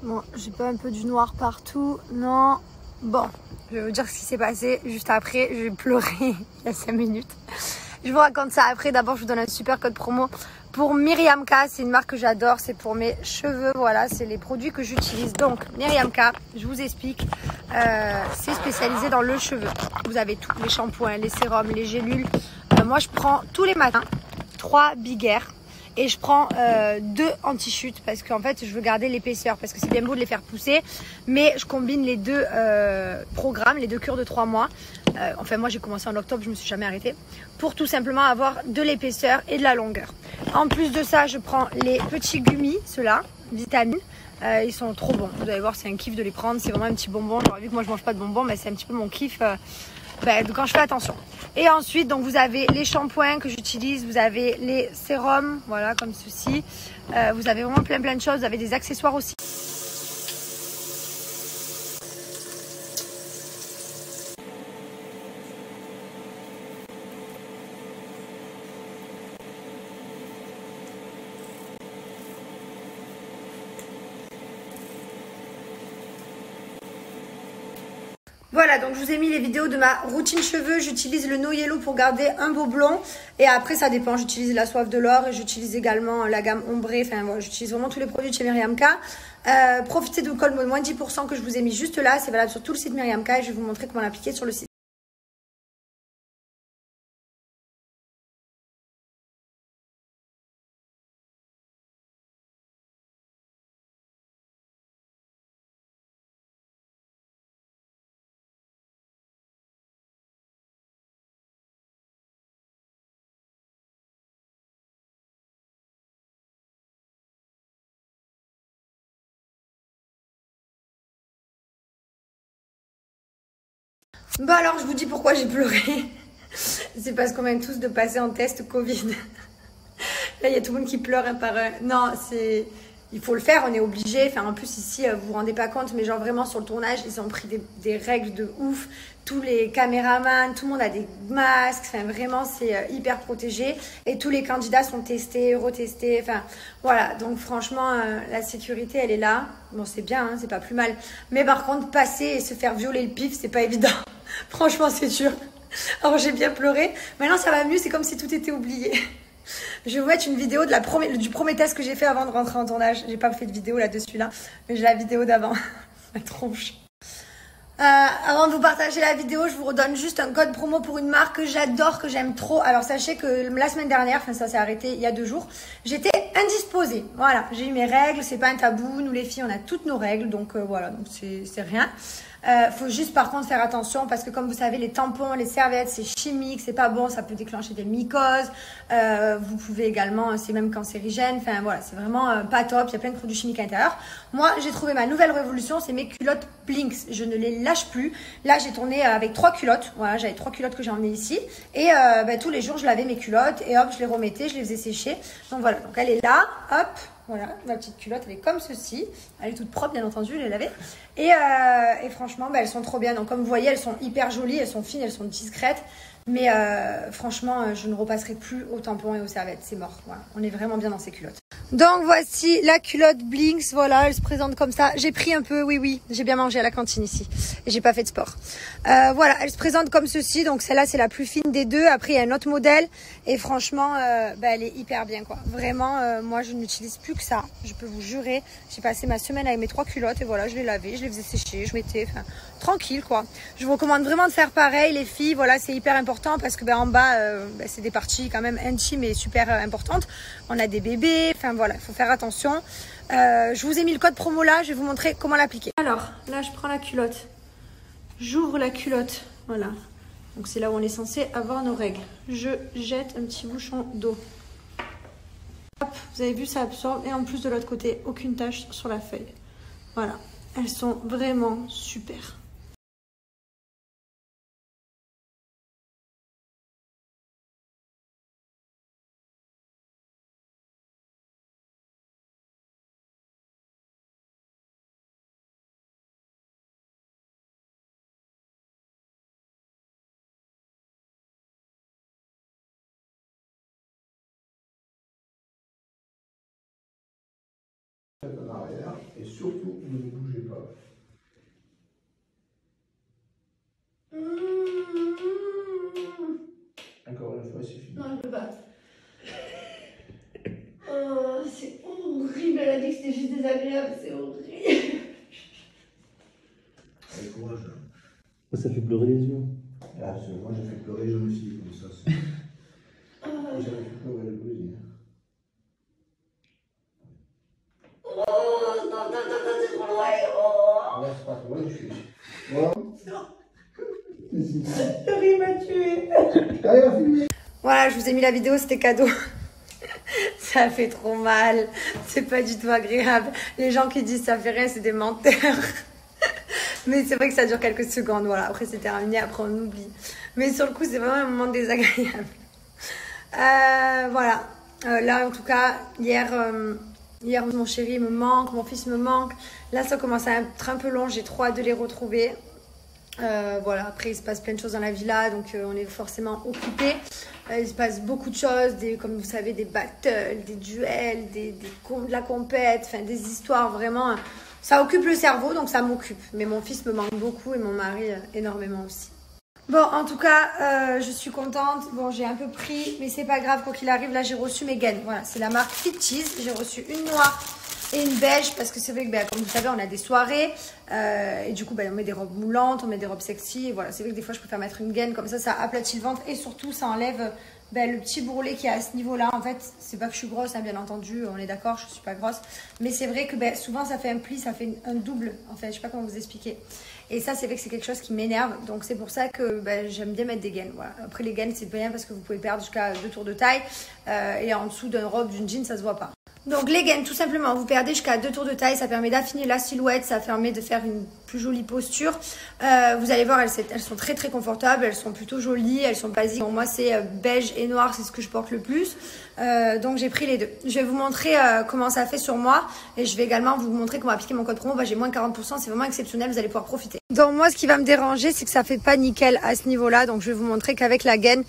Bon, j'ai pas un peu du noir partout. Non. Bon, je vais vous dire ce qui s'est passé juste après. J'ai pleuré il y a 5 minutes. Je vous raconte ça après. D'abord, je vous donne un super code promo pour Myriam K. C'est une marque que j'adore. C'est pour mes cheveux. Voilà, c'est les produits que j'utilise. Donc, Myriam K, je vous explique. C'est spécialisé dans le cheveu. Vous avez tous les shampoings, les sérums, les gélules. Moi, je prends tous les matins 3 Big Air. Et je prends 2 anti-chutes parce qu'en fait je veux garder l'épaisseur parce que c'est bien beau de les faire pousser, mais je combine les 2 programmes, les 2 cures de 3 mois. Enfin moi j'ai commencé en octobre, je me suis jamais arrêtée pour tout simplement avoir de l'épaisseur et de la longueur. En plus de ça, je prends les petits gummies, ceux-là, vitamines. Ils sont trop bons. Vous allez voir, c'est un kiff de les prendre. C'est vraiment un petit bonbon. Genre, vu que moi je mange pas de bonbons, mais c'est un petit peu mon kiff. Quand je fais attention. Et ensuite, donc vous avez les shampoings que j'utilise, vous avez les sérums, voilà, comme ceci. Vous avez vraiment plein de choses. Vous avez des accessoires aussi. Voilà, donc je vous ai mis les vidéos de ma routine cheveux. J'utilise le No Yellow pour garder un beau blond. Et après, ça dépend. J'utilise la Soif de l'Or et j'utilise également la gamme ombrée. Enfin, voilà, j'utilise vraiment tous les produits de chez Myriam K. Profitez du code moins 10% que je vous ai mis juste là. C'est valable sur tout le site Myriam K et je vais vous montrer comment l'appliquer sur le site. Bah alors, je vous dis pourquoi j'ai pleuré. C'est parce qu'on vient tous de passer en test Covid. Là, il y a tout le monde qui pleure un par un. Non, c'est... Il faut le faire, on est obligé. Enfin, en plus, ici, vous vous rendez pas compte, mais genre vraiment sur le tournage, ils ont pris des règles de ouf. Tous les caméramans, tout le monde a des masques. Enfin, vraiment, c'est hyper protégé. Et tous les candidats sont testés, retestés. Enfin, voilà. Donc, franchement, la sécurité, elle est là. Bon, c'est bien, hein, c'est pas plus mal. Mais par contre, passer et se faire violer le pif, c'est pas évident. Franchement, c'est dur. Alors, j'ai bien pleuré. Maintenant, ça va mieux. C'est comme si tout était oublié. Je vais vous mettre une vidéo de du premier test que j'ai fait avant de rentrer en tournage. J'ai pas fait de vidéo là-dessus là, mais j'ai la vidéo d'avant. Ma tronche. Avant de vous partager la vidéo, je vous redonne juste un code promo pour une marque que j'adore, que j'aime trop. Alors sachez que la semaine dernière, enfin ça s'est arrêté il y a 2 jours, j'étais indisposée. Voilà, j'ai eu mes règles, c'est pas un tabou. Nous les filles, on a toutes nos règles, donc voilà, donc c'est rien. Faut juste par contre faire attention parce que comme vous savez, les tampons, les serviettes, c'est chimique, c'est pas bon, ça peut déclencher des mycoses. Vous pouvez également, c'est même cancérigène. Enfin voilà, c'est vraiment pas top. Il y a plein de produits chimiques à l'intérieur. Moi, j'ai trouvé ma nouvelle révolution, c'est mes culottes Blinks. Je ne les lâche plus. Là, j'ai tourné avec 3 culottes. Voilà, j'avais 3 culottes que j'ai emmenées ici. Et tous les jours, je lavais mes culottes et hop, je les remettais, je les faisais sécher. Donc voilà, donc elle est là, hop. Voilà, ma petite culotte, elle est comme ceci. Elle est toute propre, bien entendu, je l'ai lavée. Et franchement, elles sont trop bien. Donc, comme vous voyez, elles sont hyper jolies, elles sont fines, elles sont discrètes. Mais franchement, je ne repasserai plus aux tampons et aux serviettes. C'est mort. Voilà, on est vraiment bien dans ces culottes. Donc, voici la culotte Blinks. Voilà, elle se présente comme ça. J'ai pris un peu, oui, j'ai bien mangé à la cantine ici. Et j'ai pas fait de sport. Voilà, elle se présente comme ceci. Donc, celle-là, c'est la plus fine des deux. Après, il y a un autre modèle. Et franchement, elle est hyper bien, quoi. Vraiment, moi, je n'utilise plus que ça. Je peux vous jurer. J'ai passé ma semaine avec mes 3 culottes. Et voilà, je les lavais, je les faisais sécher. Je mettais, tranquille, quoi. Je vous recommande vraiment de faire pareil, les filles. Voilà, c'est hyper important parce que en bas, c'est des parties quand même intimes et super importantes. On a des bébés. Enfin, voilà, il faut faire attention. Je vous ai mis le code promo là. Je vais vous montrer comment l'appliquer. Alors, là, je prends la culotte. J'ouvre la culotte. Voilà. Donc, c'est là où on est censé avoir nos règles. Je jette un petit bouchon d'eau. Hop, vous avez vu, ça absorbe. Et en plus, de l'autre côté, aucune tache sur la feuille. Voilà. Elles sont vraiment super. En arrière et surtout Ne bougez pas. Encore une fois, c'est fini. Non, je peux pas. Oh, c'est horrible. Elle a dit que c'était juste désagréable. C'est horrible. Avec courage. Ça fait pleurer les yeux. Ah, moi, j'ai fait pleurer les jeunes filles comme ça. J'avais fait pleurer le plaisir. Oh, non, c'est trop loin. Oh. Ouais, c'est pas trop loin, je suis. Voilà. Le rire m'a tué. Allez, on finit. Voilà, je vous ai mis la vidéo, c'était cadeau. Ça fait trop mal. C'est pas du tout agréable. Les gens qui disent ça fait rien, c'est des menteurs. Mais c'est vrai que ça dure quelques secondes. Voilà, après c'est terminé, après on oublie. Mais sur le coup, c'est vraiment un moment désagréable. Voilà. Là, en tout cas, hier, mon chéri me manque, mon fils me manque. Là, ça commence à être un peu long. J'ai trop hâte de les retrouver. Voilà, après il se passe plein de choses dans la villa, donc on est forcément occupé. Il se passe beaucoup de choses, comme vous savez, des battles, des duels, de la compète, enfin des histoires vraiment. Ça occupe le cerveau, donc ça m'occupe. Mais mon fils me manque beaucoup et mon mari énormément aussi. Bon, en tout cas, je suis contente. Bon, j'ai un peu pris, mais c'est pas grave, quoi qu'il arrive. Là, j'ai reçu mes gaines. Voilà, c'est la marque Fit Cheese. J'ai reçu une noire et une beige parce que c'est vrai que, comme vous savez, on a des soirées et du coup, on met des robes moulantes, on met des robes sexy. Et voilà, c'est vrai que des fois, je préfère mettre une gaine comme ça aplatit le ventre et surtout, ça enlève le petit bourrelet qui est à ce niveau-là. En fait, c'est pas que je suis grosse, hein, bien entendu, on est d'accord, je suis pas grosse. Mais c'est vrai que souvent, ça fait un pli, ça fait un double, en fait, je sais pas comment vous expliquer. Et ça, c'est vrai que c'est quelque chose qui m'énerve. Donc, c'est pour ça que j'aime bien mettre des gaines. Voilà. Après, les gaines, c'est bien parce que vous pouvez perdre jusqu'à 2 tours de taille. Et en dessous d'une robe, d'une jean, ça se voit pas. Donc, les gaines, tout simplement, vous perdez jusqu'à 2 tours de taille. Ça permet d'affiner la silhouette. Ça permet de faire une plus jolie posture. Vous allez voir, elles sont très, très confortables. Elles sont plutôt jolies. Elles sont basiques. Bon, moi, c'est beige et noir. C'est ce que je porte le plus. Donc, j'ai pris les deux. Je vais vous montrer comment ça fait sur moi. Et je vais également vous montrer comment appliquer mon code promo. J'ai moins 40%. C'est vraiment exceptionnel. Vous allez pouvoir profiter. Donc moi, ce qui va me déranger, c'est que ça fait pas nickel à ce niveau-là. Donc je vais vous montrer qu'avec la gaine,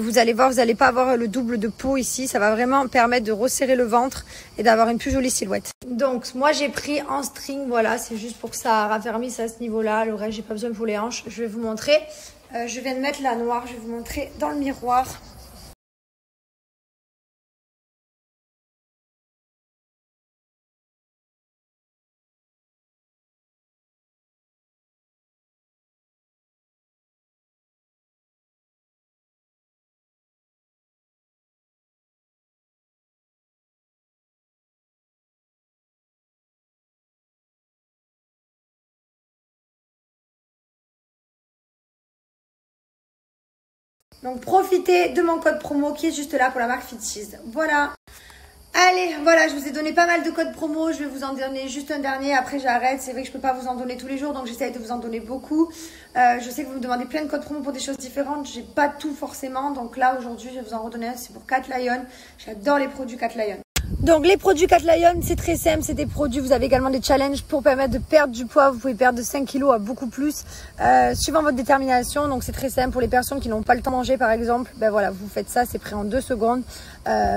vous allez voir, vous n'allez pas avoir le double de peau ici. Ça va vraiment permettre de resserrer le ventre et d'avoir une plus jolie silhouette. Donc moi, j'ai pris en string. Voilà, c'est juste pour que ça raffermisse à ce niveau-là. Le reste, j'ai pas besoin pour les hanches. Je vais vous montrer. Je viens de mettre la noire. Je vais vous montrer dans le miroir. Donc profitez de mon code promo qui est juste là pour la marque Fit Cheese. Voilà. Allez, voilà, je vous ai donné pas mal de codes promo. Je vais vous en donner juste un dernier. Après, j'arrête. C'est vrai que je peux pas vous en donner tous les jours, donc j'essaie de vous en donner beaucoup. Je sais que vous me demandez plein de codes promo pour des choses différentes. J'ai pas tout forcément. Donc là, aujourd'hui, je vais vous en redonner un. C'est pour Cat Lion. J'adore les produits Cat Lion. Donc les produits Cat Lion, c'est très simple, c'est des produits, vous avez également des challenges pour permettre de perdre du poids, vous pouvez perdre de 5 kg à beaucoup plus, suivant votre détermination. Donc c'est très simple pour les personnes qui n'ont pas le temps de manger par exemple, voilà, vous faites ça, c'est prêt en 2 secondes,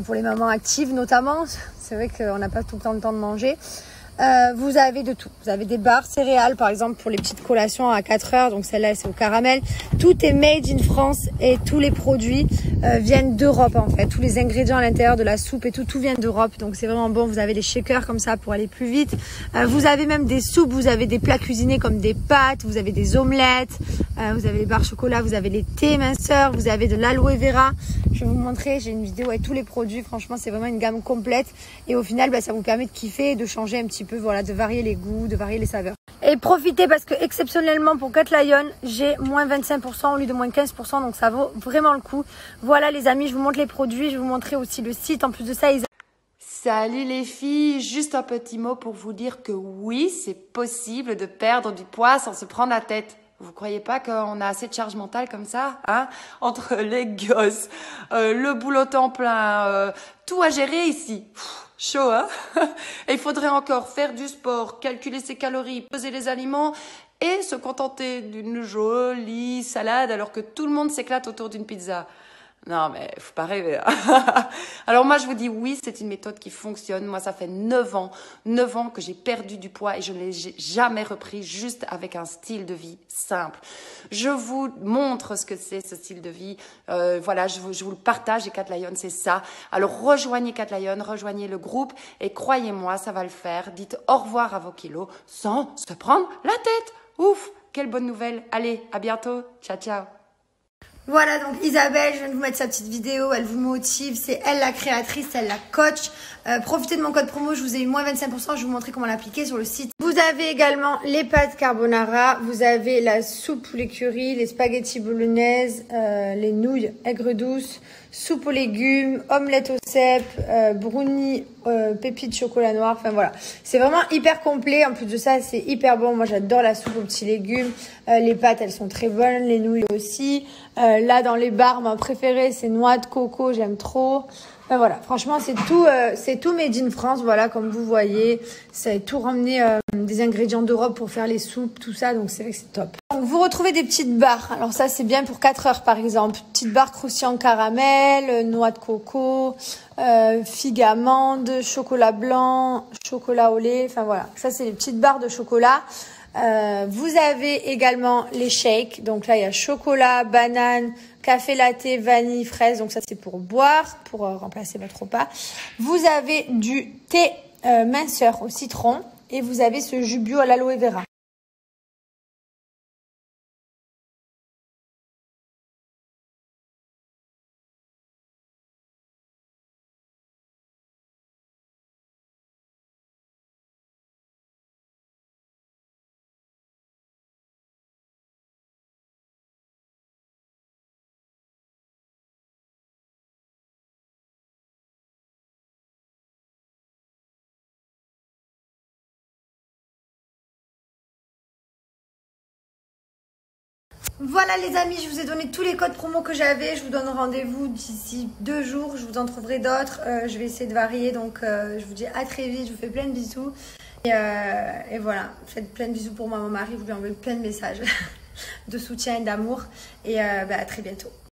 pour les mamans actives notamment, c'est vrai qu'on n'a pas tout le temps de manger. Vous avez de tout, vous avez des barres céréales par exemple pour les petites collations à 4 heures, donc celle-là c'est au caramel. Tout est made in France et tous les produits viennent d'Europe en fait, tous les ingrédients à l'intérieur de la soupe et tout vient d'Europe, donc c'est vraiment bon. Vous avez les shakers comme ça pour aller plus vite, vous avez même des soupes, vous avez des plats cuisinés comme des pâtes, vous avez des omelettes, vous avez les barres chocolat, vous avez les thés minceurs, vous avez de l'aloe vera. Je vais vous montrer, j'ai une vidéo avec tous les produits, franchement c'est vraiment une gamme complète et au final ça vous permet de kiffer et de changer un petit peu, voilà, de varier les goûts, de varier les saveurs. Et profitez parce que exceptionnellement pour Cat Lion, j'ai moins 25% au lieu de moins 15%, donc ça vaut vraiment le coup. Voilà les amis, je vous montre les produits, je vais vous montrer aussi le site. En plus de ça, Salut les filles, juste un petit mot pour vous dire que oui, c'est possible de perdre du poids sans se prendre la tête. Vous croyez pas qu'on a assez de charge mentale comme ça, hein? Entre les gosses, le boulot temps plein, tout à gérer ici. Chaud, hein? Et il faudrait encore faire du sport, calculer ses calories, peser les aliments et se contenter d'une jolie salade alors que tout le monde s'éclate autour d'une pizza. Non, mais faut pas rêver. Alors moi, je vous dis oui, c'est une méthode qui fonctionne. Moi, ça fait 9 ans que j'ai perdu du poids et je ne l'ai jamais repris juste avec un style de vie simple. Je vous montre ce que c'est, ce style de vie. Voilà, je vous le partage et Cat Lion, c'est ça. Alors, rejoignez Cat Lion, rejoignez le groupe et croyez-moi, ça va le faire. Dites au revoir à vos kilos sans se prendre la tête. Ouf, quelle bonne nouvelle. Allez, à bientôt. Ciao, ciao. Voilà, donc Isabelle, je viens de vous mettre sa petite vidéo, elle vous motive, c'est elle la créatrice, elle la coach. Profitez de mon code promo, je vous ai eu moins 25%, je vais vous montrer comment l'appliquer sur le site. Vous avez également les pâtes carbonara, vous avez la soupe poulet curry, les spaghettis bolognaise, les nouilles aigres douces, soupe aux légumes, omelette au cèpe, brownie, pépites chocolat noir, enfin voilà. C'est vraiment hyper complet, en plus de ça c'est hyper bon, moi j'adore la soupe aux petits légumes, les pâtes elles sont très bonnes, les nouilles aussi. Là dans les bars, ma préférée c'est noix de coco, j'aime trop. Ben voilà, franchement c'est tout made in France, voilà comme vous voyez, c'est tout ramené des ingrédients d'Europe pour faire les soupes, tout ça, donc c'est vrai que c'est top. Donc vous retrouvez des petites barres, alors ça c'est bien pour 4 heures par exemple, petite barre croustillant caramel, noix de coco, figue amande, chocolat blanc, chocolat au lait, enfin voilà, ça c'est les petites barres de chocolat. Vous avez également les shakes, donc là il y a chocolat, banane, café latte, vanille, fraise, donc ça c'est pour boire, pour remplacer votre repas. Vous avez du thé minceur au citron et vous avez ce jus bio à l'aloe vera. Voilà les amis, je vous ai donné tous les codes promo que j'avais. Je vous donne rendez-vous d'ici 2 jours. Je vous en trouverai d'autres. Je vais essayer de varier. Donc je vous dis à très vite. Je vous fais plein de bisous. Et voilà, faites plein de bisous pour moi, mon mari. Vous lui envoyez plein de messages de soutien et d'amour. Et à très bientôt.